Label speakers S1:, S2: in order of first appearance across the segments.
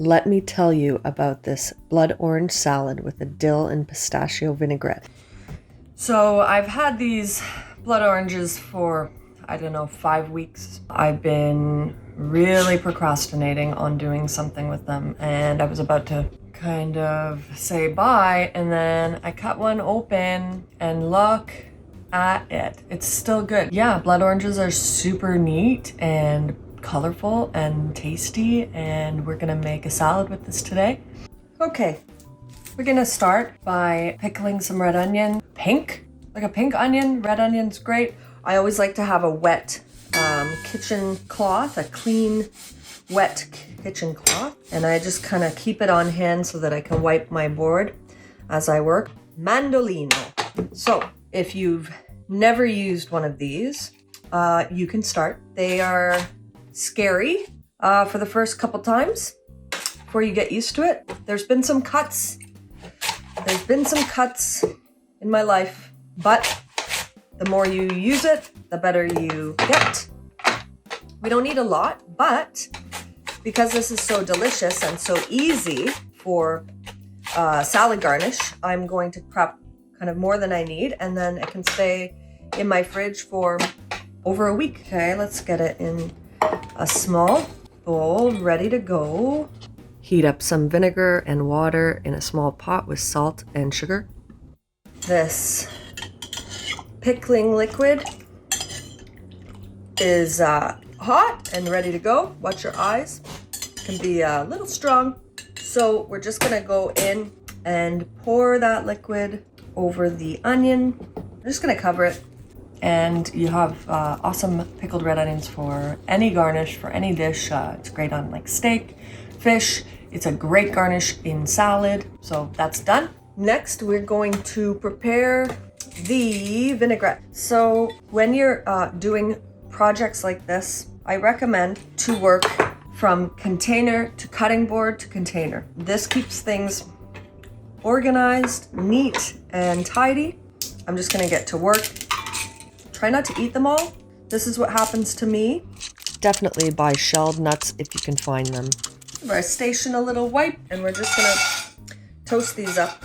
S1: Let me tell you about this blood orange salad with a dill and pistachio vinaigrette. So I've had these blood oranges for, I don't know, 5 weeks. I've been really procrastinating on doing something with them, and I was about to kind of say bye, and then I cut one open and look at it. It's still good. Yeah, blood oranges are super neat and colorful and tasty, and we're gonna make a salad with this today. Okay, we're gonna start by pickling some red onion. Pink, like a pink onion. Red onion's great. I always like to have a wet kitchen cloth, a clean, wet kitchen cloth, and I just kind of keep it on hand so that I can wipe my board as I work. Mandolino. So if you've never used one of these, you can start. They are scary for the first couple times before you get used to it. There's been some cuts in my life, but the more you use it, the better you get. We don't need a lot, but because this is so delicious and so easy for salad garnish, I'm going to prep kind of more than I need, and then it can stay in my fridge for over a week. Okay, let's get it in a small bowl, ready to go. Heat up some vinegar and water in a small pot with salt and sugar. This pickling liquid is hot and ready to go. Watch your eyes. It can be a little strong. So we're just gonna go in and pour that liquid over the onion. I'm just gonna cover it. And you have awesome pickled red onions for any garnish, for any dish. It's great on like steak, fish. It's a great garnish in salad. So that's done. Next, we're going to prepare the vinaigrette. So when you're doing projects like this, I recommend to work from container to cutting board to container. This keeps things organized, neat, and tidy. I'm just gonna get to work. Try not to eat them all. This is what happens to me. Definitely buy shelled nuts if you can find them. We're station a little wipe, and we're just gonna toast these up.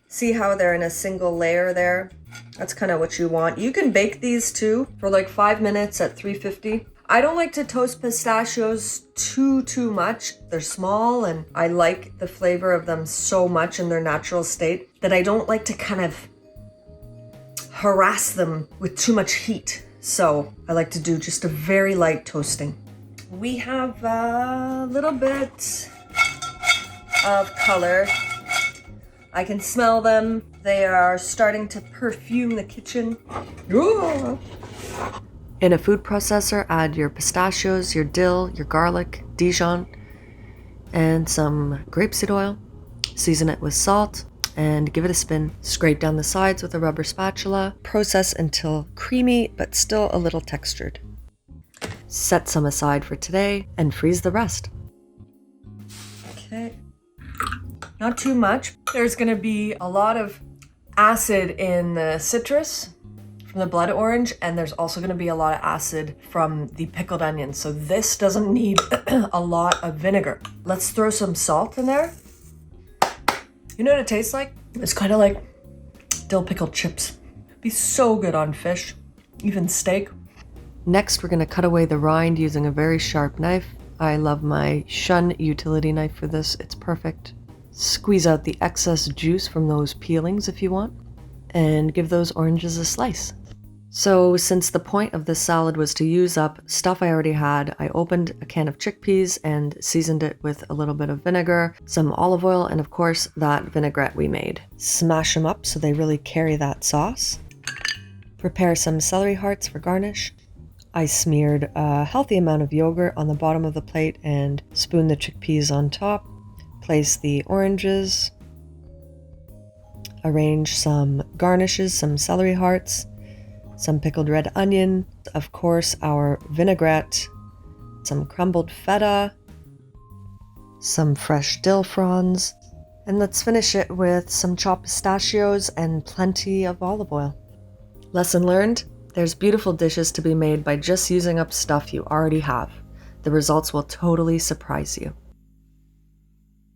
S1: See how they're in a single layer there? That's kind of what you want. You can bake these too for like 5 minutes at 350. I don't like to toast pistachios too much. They're small, and I like the flavor of them so much in their natural state that I don't like to kind of harass them with too much heat. So I like to do just a very light toasting. We have a little bit of color. I can smell them. They are starting to perfume the kitchen. Ooh. In a food processor, add your pistachios, your dill, your garlic, Dijon, and some grapeseed oil. Season it with salt and give it a spin. Scrape down the sides with a rubber spatula. Process until creamy but still a little textured. Set some aside for today and freeze the rest. Okay. Not too much. There's gonna be a lot of acid in the citrus from the blood orange, and there's also gonna be a lot of acid from the pickled onion. So this doesn't need a lot of vinegar. Let's throw some salt in there. You know what it tastes like? It's kind of like dill pickled chips. It'd be so good on fish, even steak. Next, we're gonna cut away the rind using a very sharp knife. I love my Shun utility knife for this. It's perfect. Squeeze out the excess juice from those peelings if you want, and give those oranges a slice. So since the point of this salad was to use up stuff I already had, I opened a can of chickpeas and seasoned it with a little bit of vinegar, some olive oil, and of course that vinaigrette we made. Smash them up so they really carry that sauce. Prepare some celery hearts for garnish. I smeared a healthy amount of yogurt on the bottom of the plate and spooned the chickpeas on top. Place the oranges. Arrange some garnishes, some celery hearts, some pickled red onion, of course our vinaigrette, some crumbled feta, some fresh dill fronds, and let's finish it with some chopped pistachios and plenty of olive oil. Lesson learned: there's beautiful dishes to be made by just using up stuff you already have. The results will totally surprise you.